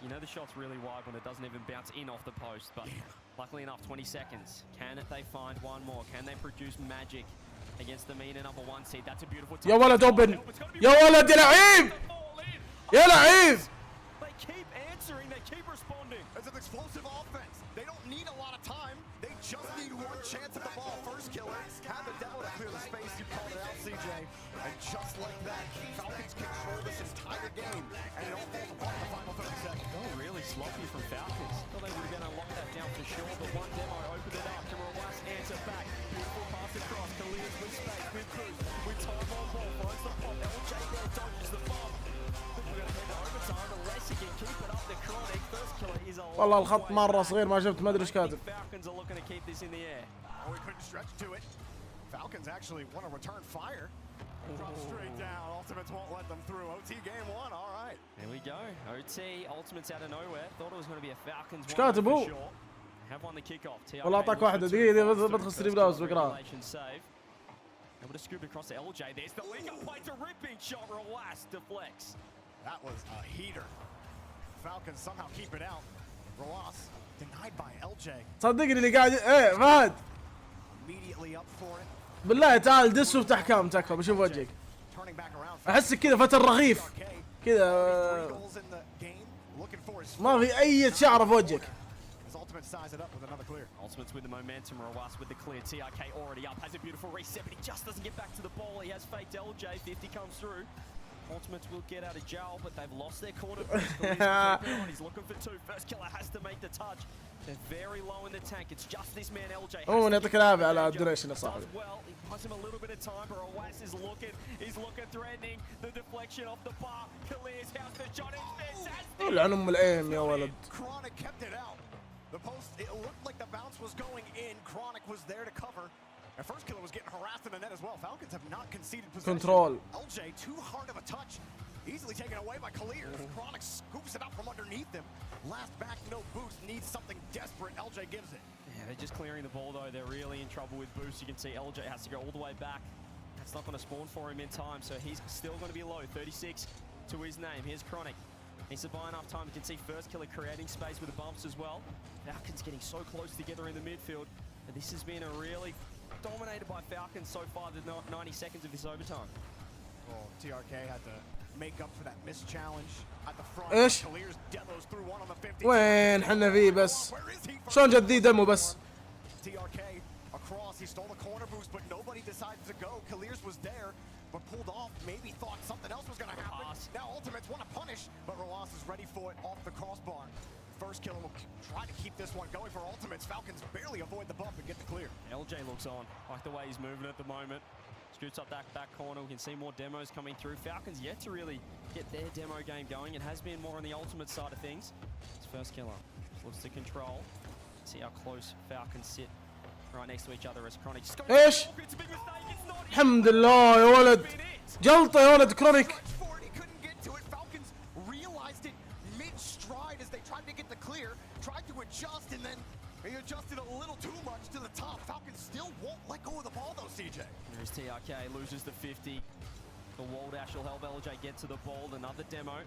You know the shot's really wide when it doesn't even bounce in off the post, but luckily enough, 20 seconds. Can they find one more? Can they produce magic against the meaner number 1 seed? That's a beautiful يا ولد اوبن يا ولد يا لعيب يا لعيب. They keep answering, they keep responding. It's an explosive offense. They don't need a lot of time. They just need one chance at the ball. First killer, have the demo to clear the space. You called it out, CJ. And just like that, Falcons control this entire game. And it all falls apart in the final 30 seconds. Oh, really sloppy from Falcons. Thought they would have been able to lock that down for sure, but one demo opened it up. Roas answer back. Beautiful pass across. Khalil's with space, with Cruz, with Tom on ball. Finds the pop. LJ there dodges the bomb. We're going to head to overtime unless you can keep it up to Chronic. First killer is a والله الخط مرة صغير ما شفت ما ادري ايش كاتب. Falcons are looking to keep this in the air. Oh, we couldn't stretch to it. Falcons actually want to return fire. Drop straight down. Ultimates won't let them through. OT game 1. All right. There we go. OT. Ultimates out of nowhere. Thought it was going to be a Falcons ايش one كاتب for هو؟ sure. Have won the kickoff. والله اعطاك واحدة دقيقة بدخل ستريم لاوس بقراها. Able to scoop across to LJ. There's the link up play. Terrific shot. Roas deflects. That was a heater. Falcons somehow keep it out. Roas denied by LJ. صدقني اللي قاعد ايه فهد Immediately up for it. بالله تعال دس وافتح كام تكفى بشوف وجهك. Turning back around. احسك كذا فتر رغيف كذا ما في اي شعر في وجهك. Ultimate size it up with another clear. Ultimates with the momentum. Roas with the clear. TRK already up. Has a beautiful reset, but he just doesn't get back to the ball. He has faked LJ. 50 comes through. Ultimates will get out of jail, but they've lost their corner. He's looking for 2. First killer has to make the touch. They're very low in the tank. It's just this man LJ. هو يعطيك العافية على الدوريشن يا صاحبي. Well, he buys him a little bit of time, but Roas is looking. He's looking threatening. The deflection off the bar. Khalil's house the shot is fantastic. لعن ام الايم يا ولد. Chronic kept it out. The post, it looked like the bounce was going in. Chronic was there to cover. And first killer was getting harassed in the net as well. Falcons have not conceded possession. Control. LJ, too hard of a touch. Easily taken away by Khalil. Chronic scoops it out from underneath him. Last back, no boost. Needs something desperate. LJ gives it. Yeah, they're just clearing the ball though. They're really in trouble with boost. You can see LJ has to go all the way back. That's not going to spawn for him in time, so he's still going to be low. 36 to his name. Here's Chronic. Needs to buy enough time. You can see first killer creating space with the bumps as well. Falcons getting so close together in the midfield. And this has been a really dominated by Falcons so far, the 90 seconds of this overtime. Oh, TRK had to make up for that missed challenge at the front. ايش؟ Khalil's demos through one on the 50. وين حنا فيه بس؟ شلون جد ذي دمو بس؟ TRK across, he stole the corner boost, but nobody decided to go. Khalil's was there, but pulled off. Maybe thought something else was going to happen. Now Ultimates want to punish, but Roas is ready for it off the crossbar. First killer will try to keep this one going for Ultimates. Falcons barely avoid the bump and get the clear. LJ looks on. Like the way he's moving at the moment. Scoots up that back corner. We can see more demos coming through. Falcons yet to really get their demo game going. It has been more on the ultimate side of things. It's first killer. Looks to control. See how close Falcons sit right next to each other as Chronic. ايش؟ الحمد لله يا ولد. جلطة يا ولد كرونيك. As they tried to get the clear, tried to adjust, and then he adjusted a little too much to the top. Falcons still won't let go of the ball, though, CJ. There's TRK, loses the 50. The wall dash will help LJ get to the ball. Another demo.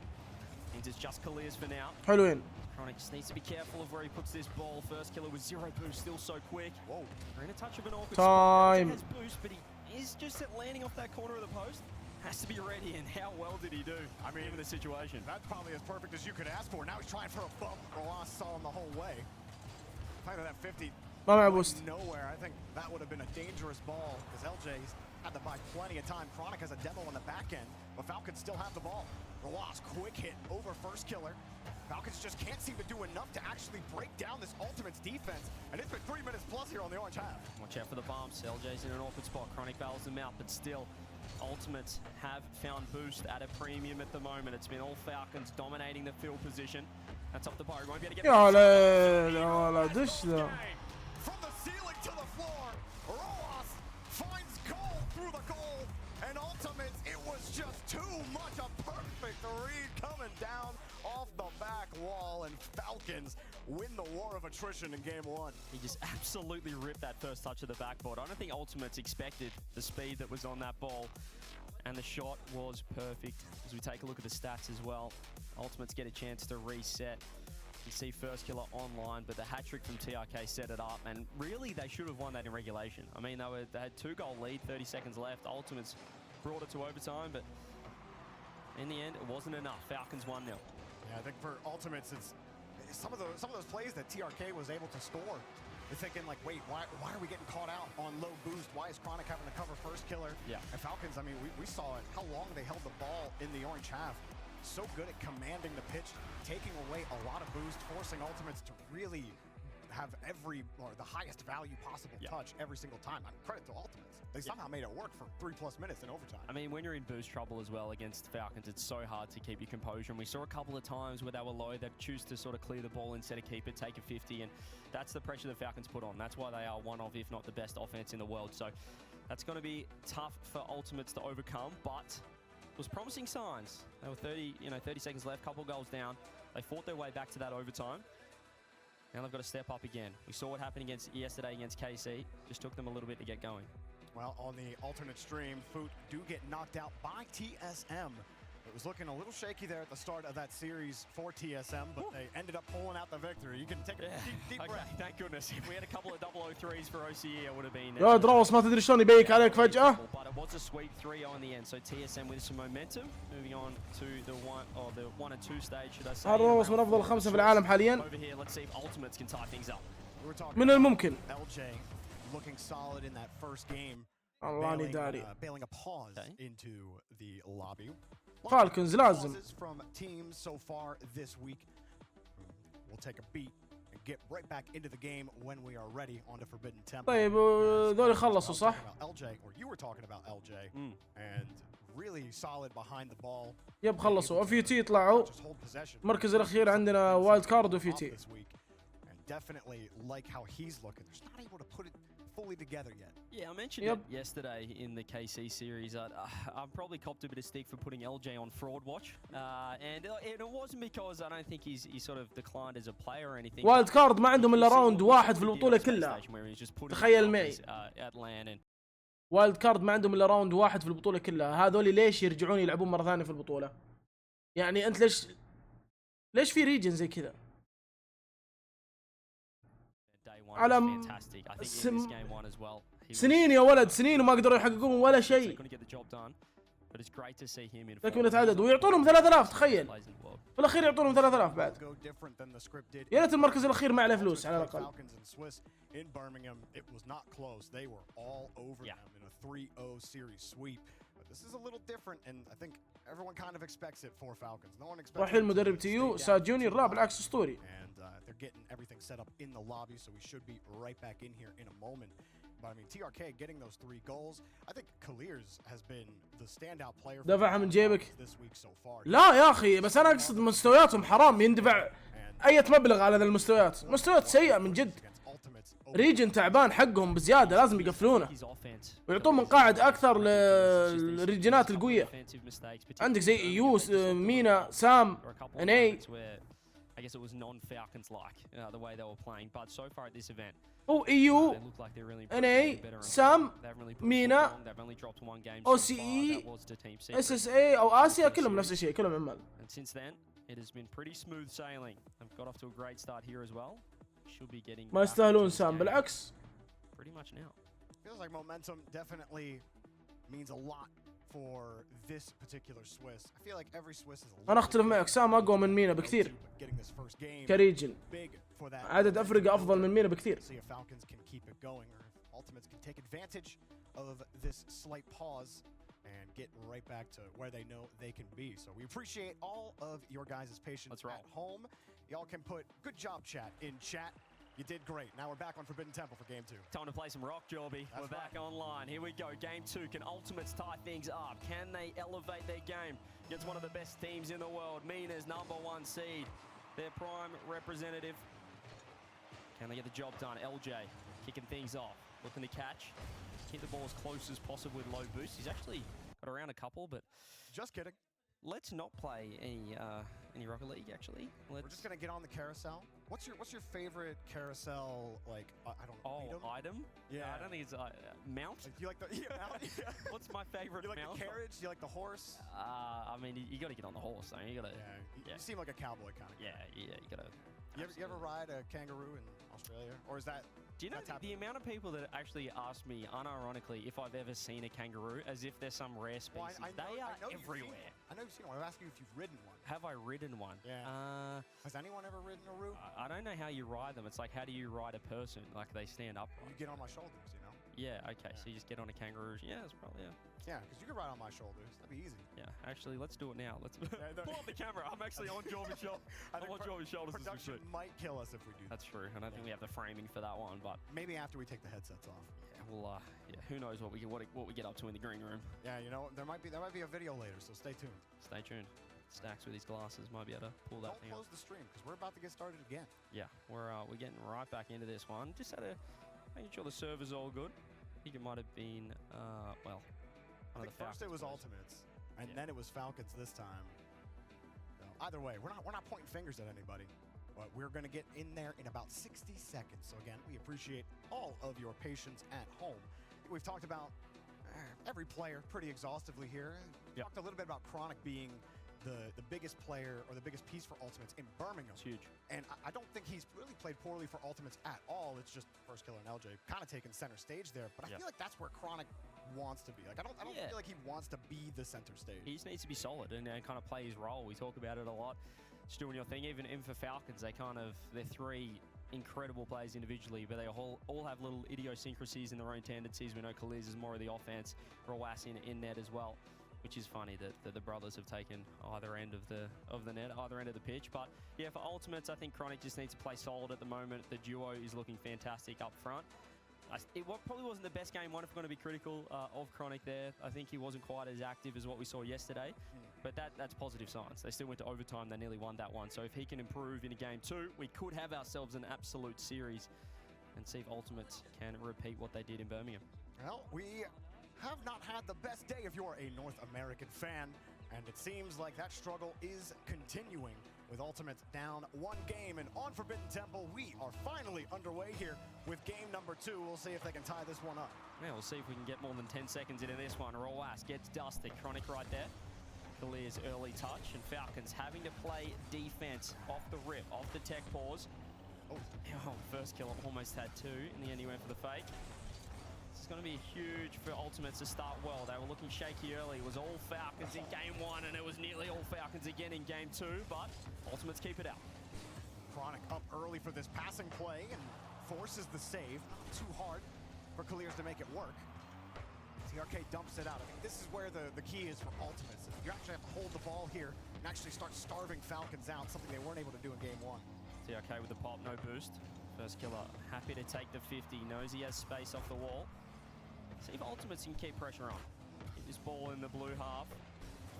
Means it's just Khalil's for now. حلوين. Chronic just needs to be careful of where he puts this ball. First killer with 0 boost, still so quick. Whoa. We're in a touch of an awkward Time. spot. He has boost, but he is just landing off that corner of the post. Has to be ready, and how well did he do? I mean, in the situation. That's probably as perfect as you could ask for. Now he's trying for a bump. Roas saw him the whole way. Playing to that 50. ما معه بوست. Nowhere. I think that would have been a dangerous ball because LJ's had to buy plenty of time. Chronic has a demo on the back end, but Falcons still have the ball. Roas, quick hit over first killer. Falcons just can't seem to do enough to actually break down this Ultimates defense. And it's been 3 minutes plus here on the orange half. Watch out for the bumps. LJ's in an awkward spot. Chronic bails them out, but still, Ultimates have found boost at a premium at the moment. It's been all Falcons dominating the field position. That's off the bar. He won't be able to get يا ولد يا ولد ايش ذا؟ From the ceiling to the floor, Roas finds goal through the goal. And Ultimates, it was just too much. A perfect read coming down off the back wall, and Falcons win the war of attrition in game 1. He just absolutely ripped that first touch of the backboard. I don't think Ultimates expected the speed that was on that ball. And the shot was perfect. As we take a look at the stats as well, Ultimates get a chance to reset. You see First Killer online, but the hat trick from TRK set it up, and really they should have won that in regulation. I mean, they had 2-goal lead, 30 seconds left. Ultimates brought it to overtime, but in the end, it wasn't enough. Falcons 1-0. Yeah, I think for Ultimates, it's some of those plays that TRK was able to score. They're thinking like, wait, why are we getting caught out on low boost? Why is Chronic having to cover First Killer? Yeah. And Falcons, I mean, we saw it, how long they held the ball in the orange half. So good at commanding the pitch, taking away a lot of boost, forcing Ultimates to really have the highest value possible touch every single time. I mean, credit to Ultimates. They somehow made it work for 3+ minutes in overtime. I mean, when you're in boost trouble as well against Falcons, it's so hard to keep your composure. And we saw a couple of times where they were low, they'd choose to sort of clear the ball instead of keep it, take a 50. And that's the pressure the Falcons put on. That's why they are one of, if not the best offense in the world. So that's going to be tough for Ultimates to overcome, but it was promising signs. They were 30 seconds left, couple goals down. They fought their way back to that overtime. Now they've got to step up again. We saw what happened yesterday against KC. Just took them a little bit to get going. Well, on the alternate stream, Foot do get knocked out by TSM. It was looking a little shaky there at the start of that series for TSM, but they ended up pulling out the victory. You can take a deep breath. Thank goodness. If we had a couple of 003s for OCE, it would have been... يا دراوس ما تدري شلون يبيك عليك فجأة. But it was a sweep 3-0 in the end, so TSM with some momentum. Moving on to the 1 and 2 stage, should I say. دراوس من أفضل 5 في العالم حاليا. Over here, let's see if Ultimates can tie things up. من الممكن. LJ looking solid in that first game. الله داري. Bailing a pause into the lobby. فالكونز لازم. From teams so far this week. We'll take a beat and get right back into the game when we are ready on the Forbidden Temple. طيب ذول خلصوا صح؟ LJ, or you were talking about LJ, and really solid behind the ball. يب خلصوا. اف يو تي طلعوا. المركز الأخير عندنا وايلد كارد وفي تي. And definitely like how he's looking. They're not able to put it fully together yet. Yeah, I mentioned it yesterday in the KC series. I've probably copped a bit of stick for putting LJ on fraud watch, and it wasn't because I don't think he's sort of declined as a player or anything. وايلد كارد ما عندهم إلا راوند واحد في البطولة كلها. تخيل معي. وايلد كارد ما عندهم إلا راوند واحد في البطولة كلها. هذول ليش يرجعون يلعبون مرة ثانية في البطولة؟ يعني أنت ليش في ريجن زي كذا؟ على سنين يا ولد، سنين وما قدروا يحققون ولا شيء. تكملة عدد ويعطونهم 3000 تخيل. في الأخير يعطونهم 3000 بعد. يا ريت المركز الأخير ما عليه فلوس على الأقل. رحيل المدرب تيو ساد جونيور لا بالعكس أسطوري. They're getting everything set up in the lobby, so we should be right back in here in a moment. But I mean, TRK getting those 3 goals. I think ixKillerx has been the standout player دفعها من جيبك. this week so far. لا يا أخي، بس أنا أقصد مستوياتهم حرام يندفع أي مبلغ على ذا المستويات. مستويات سيئة من جد. ريجن تعبان حقهم بزيادة، لازم يقفلونه ويعطون مقاعد أكثر للريجنات القوية. عندك زي يوس، مينا، سام، اني. I guess it was non-Falcons like the way they were playing, but so far at this event, هو EU, NA, سام, مينا, OCE, SSA أو آسيا كلهم نفس الشيء، كلهم عمال. And since then, it has been pretty smooth sailing. They've got off to a great start here as well. Should be getting. ما يستاهلون سام بالعكس. Pretty much now. Feels like momentum definitely means a lot for this particular Swiss. I feel like every Swiss is a little. أنا أختلف معك، سام أقوى من مينا بكثير. كريجن. عدد أفرقة أفضل من مينا بكثير. See if Falcons can keep it going, or if Ultimates can take advantage of this slight pause and get right back to where they know they can be. So we appreciate all of your guys' patience at home. Y'all can put good job chat in chat. You did great. Now we're back on Forbidden Temple for Game 2. Time to play some Rock, Jorby. We're back online. Here we go. Game 2. Can Ultimates tie things up? Can they elevate their game against one of the best teams in the world? Mina's #1 seed. Their prime representative. Can they get the job done? LJ kicking things off. Looking to catch. Keep the ball as close as possible with low boost. He's actually got around a couple, but... Just kidding. Let's not play any any Rocket League actually. We're just gonna get on the carousel. What's your favorite carousel, like, I don't know, item? Yeah. I don't think it's mount. Like, do you like the mount? Yeah. What's my favorite Do you like mount? the carriage? Do you like the horse? I mean, you got to get on the horse. I mean, you got to. You seem like a cowboy kind of. Yeah, you got to. You ever ride a kangaroo in Australia, or is that? Do you know the amount of people that actually ask me, unironically, if I've ever seen a kangaroo, as if they're some rare species? Well, they are everywhere. I know you've seen one. I'm asking you if you've ridden one. Have I ridden one? Yeah. Has anyone ever ridden a roo? I don't know how you ride them. It's like, how do you ride a person? Like, they stand up. You get on my shoulders, you know? Yeah, okay. So you just get on a kangaroo. Yeah, that's probably, Yeah, because you can ride on my shoulders. That'd be easy. Yeah, actually, let's do it now. Let's pull up the camera. I'm actually on Jordan's shoulders. I'm on Jordan's shoulders. Production might kill us if we do that. That's true. I don't think we have the framing for that one, but maybe after we take the headsets off. Yeah, well, who knows what we get up to in the green room. Yeah, you know, there might be a video later, so stay tuned. Stay tuned. Stacks with his glasses might be able to pull that thing Don't close the stream because we're about to get started again. Yeah, we're getting right back into this one. Just had to making sure the server's all good. I think it might have been well. I think first it was Ultimates, and then it was Falcons this time. So either way, we're not pointing fingers at anybody, but we're gonna get in there in about 60 seconds. So again, we appreciate all of your patience at home. We've talked about every player pretty exhaustively here. Talked a little bit about Chronic being the biggest player or the biggest piece for Ultimates in Birmingham. It's huge. And I don't think he's really played poorly for Ultimates at all. It's just First Killer and LJ kind of taking center stage there. But I feel like that's where Chronic wants to be. Like I don't feel like he wants to be the center stage. He just needs to be solid and kind of play his role. We talk about it a lot. Just doing your thing. Even for Falcons, they're three incredible players individually, but they all have little idiosyncrasies in their own tendencies. We know ixKillerx is more of the offense, Roas in net as well, which is funny that the brothers have taken either end of the net, either end of the pitch. But yeah, for Ultimates, I think Chronic just needs to play solid at the moment. The duo is looking fantastic up front. It probably wasn't the best game one if we're going to be critical of Chronic there. I think he wasn't quite as active as what we saw yesterday, but that's positive signs. They still went to overtime. They nearly won that one. So if he can improve in a game two, we could have ourselves an absolute series and see if Ultimates can repeat what they did in Birmingham. Well, we have not had the best day if you're a North American fan, and it seems like that struggle is continuing with Ultimates down one game. And on Forbidden Temple, we are finally underway here with game number 2. We'll see if they can tie this one up. Yeah, we'll see if we can get more than 10 seconds into this one. Roas gets dusted. Chronic right there. ixKillerx early touch, and Falcons having to play defense off the rip, off the tech pause. Oh, first kill almost had 2. In the end, he went for the fake. It's going to be huge for Ultimates to start well. They were looking shaky early. It was all Falcons in game 1, and it was nearly all Falcons again in game 2, but Ultimates keep it out. Chronic up early for this passing play and forces the save. Not too hard for ixKillerx to make it work. TRK dumps it out. I think this is where the key is for Ultimates. You actually have to hold the ball here and actually start starving Falcons out, something they weren't able to do in game 1. TRK with the pop, no boost. First killer happy to take the 50. Knows he has space off the wall. See if Ultimates can keep pressure on. Get this ball in the blue half.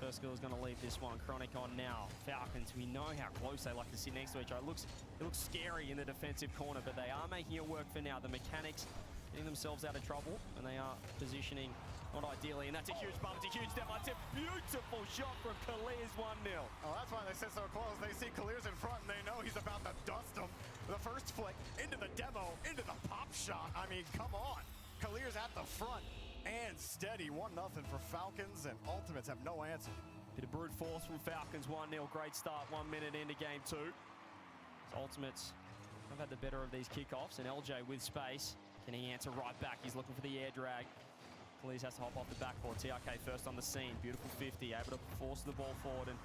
First killer's going to leave this one. Chronic on now. Falcons, we know how close they like to sit next to each other. It looks scary in the defensive corner, but they are making it work for now. The mechanics getting themselves out of trouble, and they are positioning not ideally, and that's a huge bump. It's a huge step. It's a beautiful shot from ixKillerx, 1-0. Oh, that's why they sit so close. They see ixKillerx in front, and they know he's about to dust them. The first flick into the demo, into the pop shot. I mean, come on. ixKillerx at the front and steady. 1-0 for Falcons, and Ultimates have no answer. Bit of brute force from Falcons. 1-0. Great start. 1 minute into game 2. So Ultimates have had the better of these kickoffs, and LJ with space. Can he answer right back? He's looking for the air drag. ixKillerx has to hop off the backboard. TRK first on the scene. Beautiful 50. Able to force the ball forward, and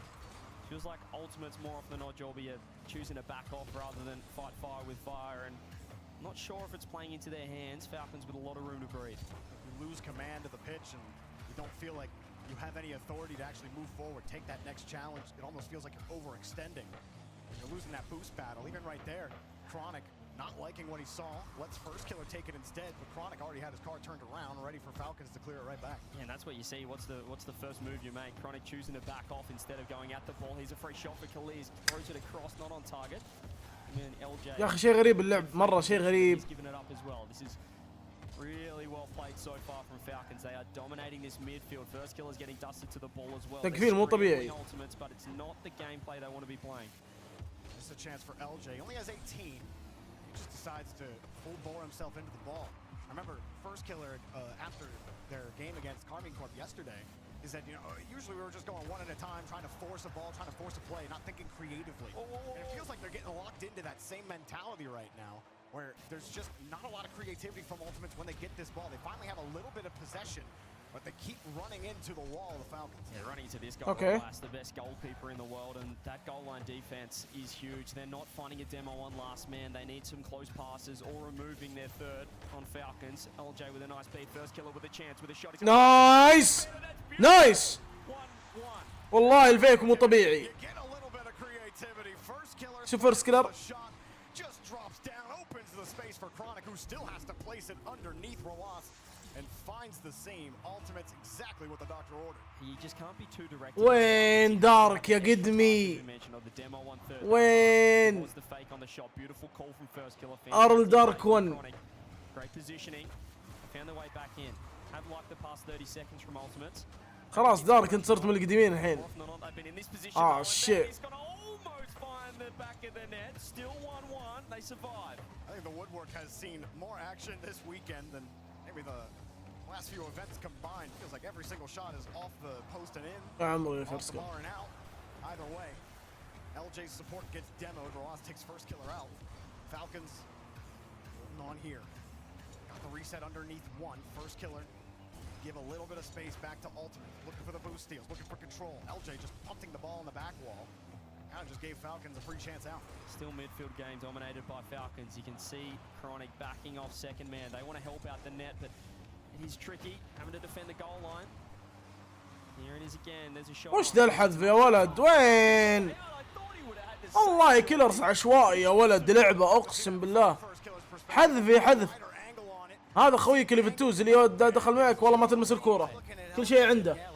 feels like Ultimates more often than not, Jorby, are choosing to back off rather than fight fire with fire. And I'm not sure if it's playing into their hands. Falcons with a lot of room to breathe. You lose command of the pitch, and you don't feel like you have any authority to actually move forward, take that next challenge. It almost feels like you're overextending. You're losing that boost battle. Even right there, Chronic not liking what he saw. Lets First Killer take it instead, but Chronic already had his car turned around, ready for Falcons to clear it right back. Yeah, and that's what you see. What's the first move you make? Chronic choosing to back off instead of going at the ball. Here's a free shot for ixKillerx. Throws it across, not on target. And then LJ. يا اخي شيء غريب اللعب مره شيء غريب. He's given it up as well. This is Really well played so far from Falcons. They are dominating this midfield. First killer's getting dusted to the ball as well. تكفير مو طبيعي. Ultimates, but it's not the gameplay they want to be playing. This is a chance for LJ. He only has 18. He just decides to full bore himself into the ball. I remember First Killer after their game against Carmine Corp yesterday. Is that, you know, usually we were just going one at a time, trying to force a ball, trying to force a play, not thinking creatively. And it feels like they're getting locked into that same mentality right now, where there's just not a lot of creativity from Ultimates when they get this ball. They finally have a little bit of possession, but they keep running into the wall, the Falcons. Yeah, running into this guy, Okay. the best goalkeeper in the world, and that goal line defense is huge. They're not finding a demo on last man. They need some close passes or removing their third on Falcons. LJ with a nice beat. First killer with a chance, with a shot. نايس نايس 1-1. والله الفيك مو طبيعي. You get a little bit of creativity. First Killer. شوف First Killer. The shot just drops down, opens the space for Chronic, who still has to place it underneath Roas and finds the seam. Ultimate's exactly what the doctor ordered. You just can't be too direct. وين دارك يا قدمي؟ وين؟ Was the fake on the shot. Beautiful call from First Killer. Arl Dark one. Great positioning. Found their way back in. Have liked the past 30 seconds from Ultimates. خلاص دارك انت صرت من القديمين الحين. They've been in this position. Oh shit. He's gonna almost find the back of the net. Still 1-1. They survive. I think the woodwork has seen more action this weekend than maybe the last few events combined. Feels like every single shot is off the post and in, يا عمري off First the Killer. bar and out. Either way, LJ's support gets demoed. Roas takes First Killer out. Falcons holding on here. Got the reset underneath one. First Killer give a little bit of space back to Ultimate. Looking for the boost steals, looking for control. LJ just punting the ball on the back wall. Kind of just gave Falcons a free chance out. Still midfield game dominated by Falcons. You can see Chronic backing off second man. They want to help out the net, but it is tricky having to defend the goal line. Here it is again. There's a shot. وش ذا الحذف يا ولد؟ وين؟ والله كيلرز عشوائي يا ولد، لعبة اقسم بالله. حذف حذف. هذا خويك اللي في التوز اللي دخل معك والله ما تلمس الكورة. كل شيء عنده.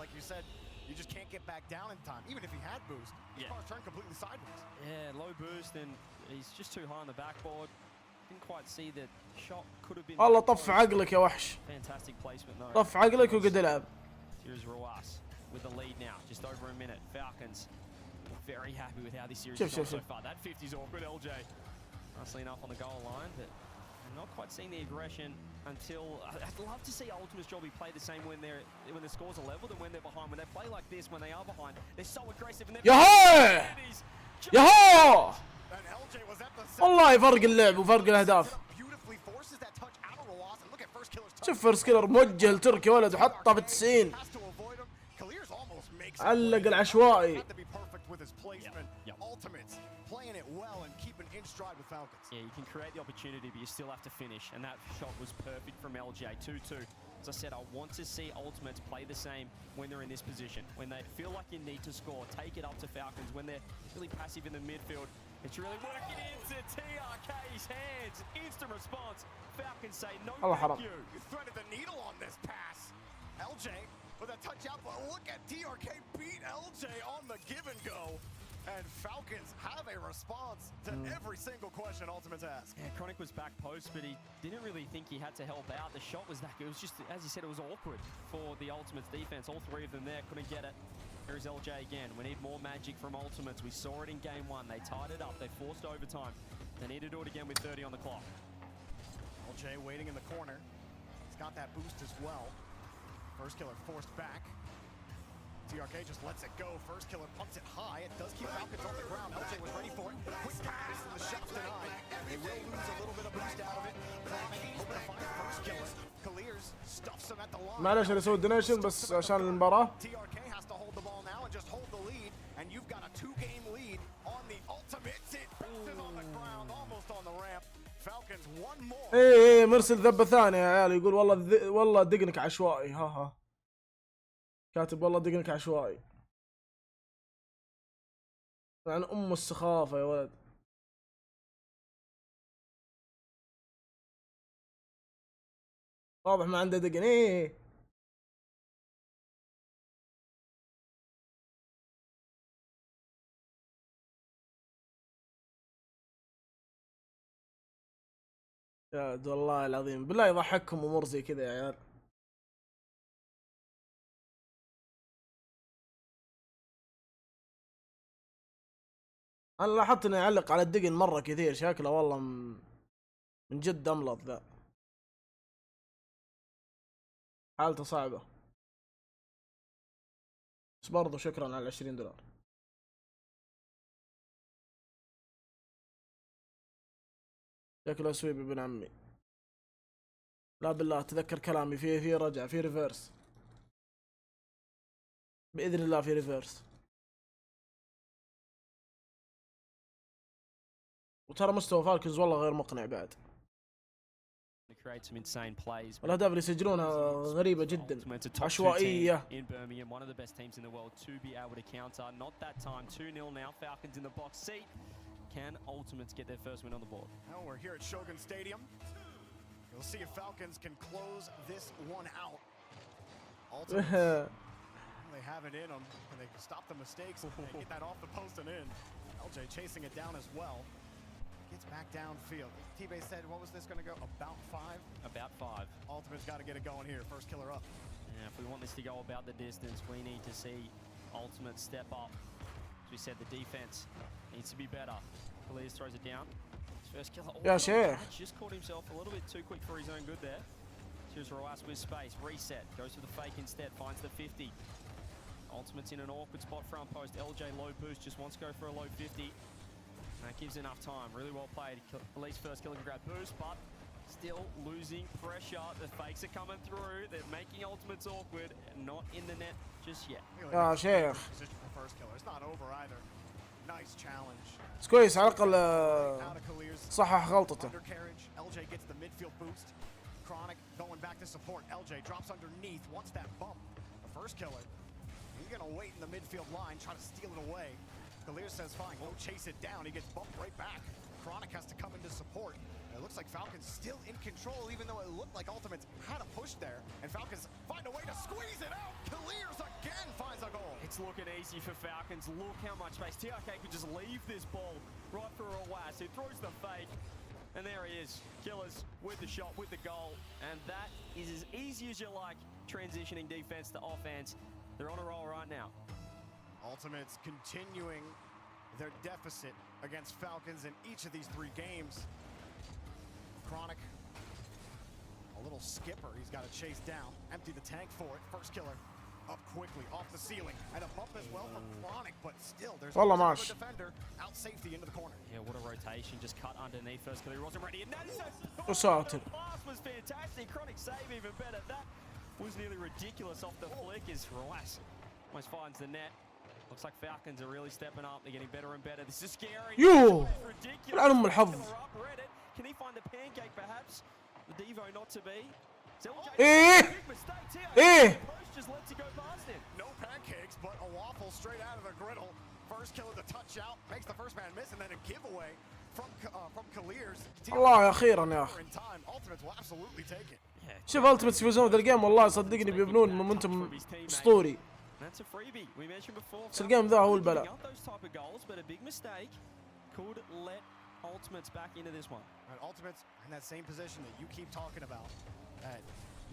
Yeah, low boost and he's just too high on the backboard. Didn't quite see that shot could have been. والله طف عقلك يا وحش. Fantastic placement though. طف عقلك وقد العب. Here's Roas with the lead now, just over a minute. Falcons very happy with how this series Shuf, has gone shuf, so shuf. far. That 50's awkward, LJ. Nicely enough on the goal line, but not quite seeing the aggression until. I'd love to see Ultimate's Jobby play the same when the scores are leveled and when they're behind. When they play like this, when they are behind, they're so aggressive. And ياهو ياهو والله يفرق اللعب وفرق الاهداف. شوف فيرست كيلر موجه لتركي ولد وحطه في 90. علق العشوائي. Yeah, you can create the opportunity, but you still have to finish. And that shot was perfect from LJ. 2-2. As I said, I want to see Ultimates play the same when they're in this position. When they feel like you need to score, take it up to Falcons. When they're really passive in the midfield, it's really working into TRK's hands. Instant response. Falcons say no thank you. You threaded the needle on this pass. LJ with a touch out, but look at TRK beat LJ on the give and go. And Falcons have a response to every single question Ultimates asked. Yeah, Chronic was back post, but he didn't really think he had to help out. The shot was that good. It was just, as he said, it was awkward for the Ultimates defense. All three of them there couldn't get it. Here's LJ again. We need more magic from Ultimates. We saw it in game one. They tied it up. They forced overtime. They need to do it again with 30 on the clock. LJ waiting in the corner. He's got that boost as well. First Killer forced back. TRK just lets it go. First Killer pumps it high. It does keep Falcons on the ground. LJ was ready for it. Quick pass and the shot's denied. They will lose a little bit of boost out of it. Hoping to find First Killer. Illeers stuffs him at the line. معلش انا اسوي دونيشن بس عشان المباراة. TRK has to hold the ball now and just hold the lead. And you've got a 2-game lead on the Ultimates. It bounces on the ground, almost on the ramp. Falcons one more. ايه مرسل ذبة ثانية يا عيال، يقول والله دقنك عشوائي. ها كاتب والله دقنك عشوائي. عن ام السخافة يا ولد. واضح ما عنده دقن. ايه يا ولد والله العظيم بالله يضحككم امور زي كذا يا عيال. انا لاحظت انه يعلق على الدقن مره كثير، شكله والله من جد املط ذا، حالته صعبه. بس برضو شكرا على $20. شكله سويب ابن عمي. لا بالله تذكر كلامي، في رجع، في ريفيرس باذن الله، في ريفيرس. وترى مستوى فالكونز والله غير مقنع بعد. والاهداف اللي يسجلونها غريبه جدا، عشوائيه. Can Ultimates get their first win on the board? Now we're here at Shogun Stadium. We'll see if Falcons can close this one out. Ultimates, they have it in them, and they can stop the mistakes and get that off the post and in. LJ chasing it down as well. Gets back downfield. T-Bay said, what was this going to go? About 5? About 5. Ultimate's got to get it going here. First killer up. Yeah, if we want this to go about the distance, we need to see Ultimate step up. As we said, the defense needs to be better. Khalid throws it down. His first killer. Yeah, sure. Just caught himself a little bit too quick for his own good there. Here's Roas with space. Reset. Goes for the fake instead. Finds the 50. Ultimate's in an awkward spot front post. LJ low boost. Just wants to go for a low 50. That gives enough time. Really well played. Khalid's first killer can grab boost, but still losing pressure. The fakes are coming through. They're making Ultimates awkward. Not in the net just yet. يا شيخ Position for first killer. It's not over either. Nice challenge. بس كويس على الاقل Out of Khalir's صحح غلطته. undercarriage. LJ gets the midfield boost. Chronic going back to support. LJ drops underneath. Wants that bump. The first killer. He's gonna wait in the midfield line, try to steal it away. Khalir says, fine, go chase it down. He gets bumped right back. Chronic has to come into support. It looks like Falcons still in control, even though it looked like Ultimates had a push there. And Falcons find a way to squeeze it out. Khalir's again finds a goal. It's looking easy for Falcons. Look how much space. TRK could just leave this ball right for Roas. He throws the fake. And there he is. Killers with the shot, with the goal. And that is as easy as you like, transitioning defense to offense. They're on a roll right now. Ultimates continuing their deficit against Falcons in each of these 3 games. Chronic, a little skipper, he's got to chase down, empty the tank for it. First killer up quickly off the ceiling, and a bump as well from Chronic, but still there's a defender out safety into the corner. Yeah, what a rotation, just cut underneath. First killer, he wasn't ready, and that is وساتر. the pass was fantastic. Chronic save even better. That was nearly ridiculous off the flick as Roas almost finds the net. Looks like Falcons are really stepping up. They're getting better and better. This is scary. يو Ridiculous. العن ام الحظ. Can he find the pancake perhaps? The Devo not to be. ايه ايه Just lets it go past him. No pancakes, but a waffle straight out of the griddle. First killer to touch out, makes the first man miss, and then a giveaway from Khalir's. الله اخيرا يا اخي. In time, Ultimates will absolutely take it. شوف التمت يفوزون ذا الجيم والله صدقني بيبنون مومنتم اسطوري. That's a freebie. We mentioned before. بس الجيم ذا هو البلاء. Those type of goals, but a big mistake could let Ultimates back into this one. And Ultimates in that same position that you keep talking about.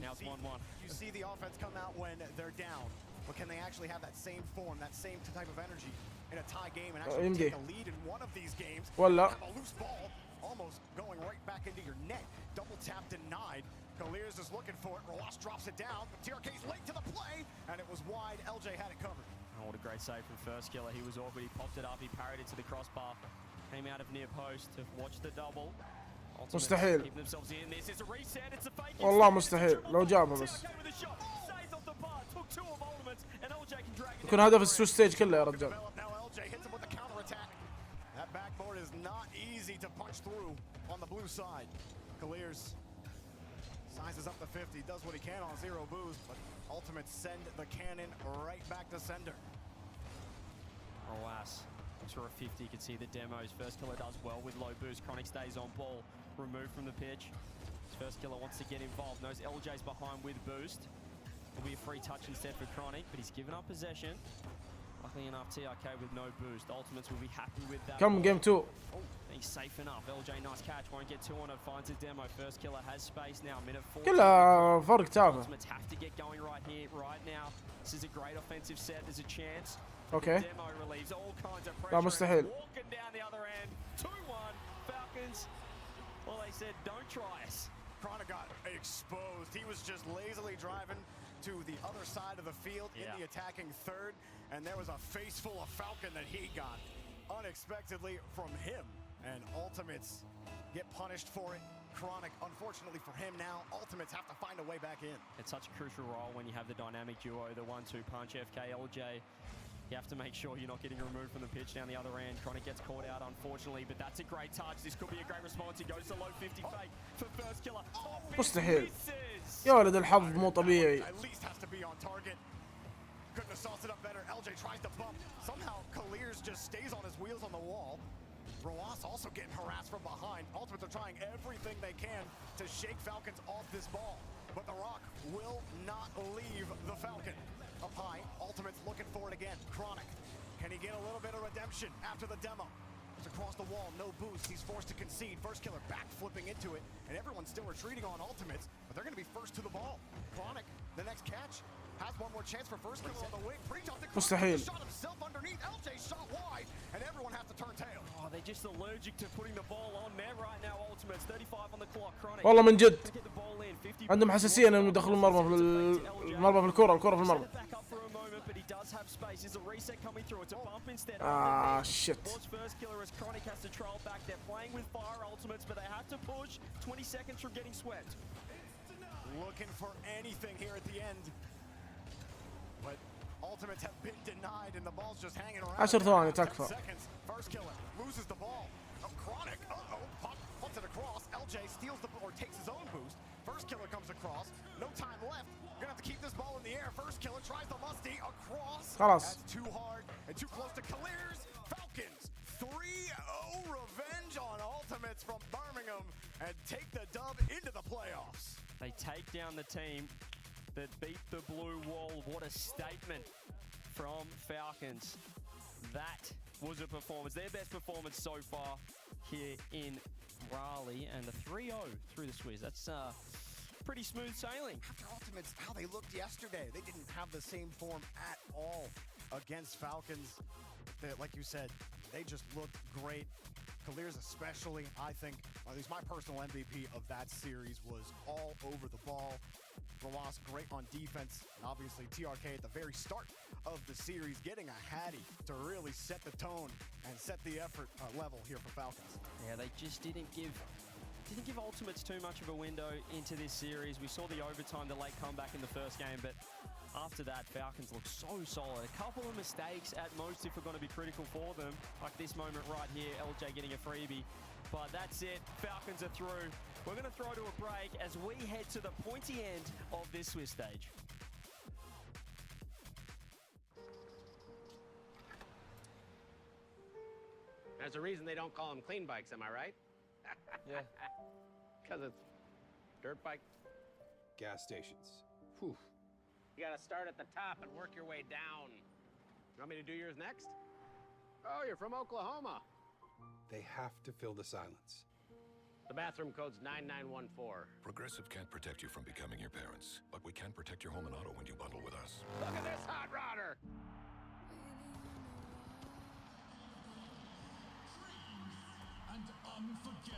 Now it's 1-1. You see the offense come out when they're down, but can they actually have that same form, that same type of energy in a tie game and actually take a lead in one of these games? ولا Have a loose ball, almost going right back into your net. Double tap denied. Khalir's is looking for it. Roas drops it down. TRK's late to the play, and it was wide. LJ had it covered. Oh, what a great save from first killer. He was awkward. He popped it up. He parried it to the crossbar. Came out of near post to watch the double. مستحيل Keep themselves in. This is a reset. It's a fake. والله مستحيل لو جابها بس. يكون هدف السويس ستيج كله يا رجال. Now LJ hits him with the counter attack. That backboard is not easy to punch through on the blue side. Khalir's sizes up the 50, does what he can on 0 boost, but Ultimates send the cannon right back to sender. Roas, looks for a 50. You can see the demos. First killer does well with low boost. Chronic stays on ball, removed from the pitch. First killer wants to get involved. Knows LJ's behind with boost. It'll be a free touch instead for Chronic, but he's given up possession. Luckily enough, TRK with no boost. Ultimates will be happy with that. كم جيم 2. He's safe enough. LJ, nice catch. Won't get two on it. Finds a demo. First killer has space now. Minute 4. كلها فرق تافه. Ultimates have to get going right here, right now. This is a great offensive set. There's a chance. Okay. Demo relieves all kinds of pressure. لا مستحيل. Walking down the other end. 2-1. Falcons. Well, they said, don't try us. Chronic got exposed. He was just lazily driving to the other side of the field in the attacking third, and there was a face full of Falcon that he got unexpectedly from him. And Ultimates get punished for it. Chronic, unfortunately for him now, Ultimates have to find a way back in. It's such a crucial role when you have the dynamic duo, the 1-2 punch, FK, LJ. You have to make sure you're not getting removed from the pitch down the other end. Chronic gets caught out, unfortunately, but that's a great touch. This could be a great response. He goes to low 50 fake for first killer. مستحيل. يا ولد الحظ مو طبيعي. At least has to be on target. Couldn't have sauced it up better. LJ tries to bump. Somehow Kalir's just stays on his wheels on the wall. Roas also getting harassed from behind. Ultimates are trying everything they can to shake Falcons off this ball. But the Rock will not leave the Falcon. Up high, Ultimates looking for it again. Chronic, can he get a little bit of redemption after the demo? It's across the wall, no boost. He's forced to concede. First killer back flipping into it, and everyone's still retreating on Ultimates, but they're going to be first to the ball. Chronic, the next catch, has one more chance for first killer on the wing. Breach off the مستحيل. shot himself underneath. LJ shot wide, and everyone has to turn tail. Oh, they're just allergic to putting the ball on net right now. Ultimates 35 on the clock. Chronic. والله من جد. Get the ball in. 50. عندهم حساسية انهم يدخلون المرمى في المرمى في الكرة في المرمى. Back up for a moment, but he does have space. There's a reset coming through. It's a bump instead. shit. First killer as Chronic has to trail back. They're playing with fire Ultimates, but they have to push. 20 seconds from getting swept. Looking for anything here at the end. But Ultimates have been denied, and the ball's just hanging around. 10 ثواني 10 تكفى. seconds. First killer loses the ball. Chronic, puts it across. LJ steals the or takes his own boost. First killer comes across. No time left. You're gonna have to keep this ball in the air. First killer tries the musty across. خلاص. That's too hard and too close to Kalir's. Falcons 3-0 revenge on Ultimates from Birmingham and take the dub into the playoffs. They take down the team that beat the blue wall. What a statement from Falcons. That was a performance, their best performance so far here in Raleigh, and the 3-0 through the Swiss. That's pretty smooth sailing. After Ultimates, how they looked yesterday, they didn't have the same form at all against Falcons. Like you said, they just looked great. Kalir's especially, I think, at least my personal MVP of that series, was all over the ball. Roas great on defense, and obviously TRK at the very start of the series getting a hattie to really set the tone and set the effort level here for Falcons. Yeah, they just didn't give Ultimates too much of a window into this series. We saw the overtime, the late comeback in the first game, but after that, Falcons look so solid. A couple of mistakes at most if we're going to be critical for them, like this moment right here, LJ getting a freebie. But that's it, Falcons are through. We're going to throw to a break as we head to the pointy end of this Swiss stage. There's a reason they don't call them clean bikes, am I right? Yeah. Because it's dirt bike. Gas stations. Whew. You gotta start at the top and work your way down. You want me to do yours next? Oh, you're from Oklahoma. They have to fill the silence. The bathroom code's 9914. Progressive can't protect you from becoming your parents, but we can protect your home and auto when you bundle with us. Look at this hot rodder! And unforgettable.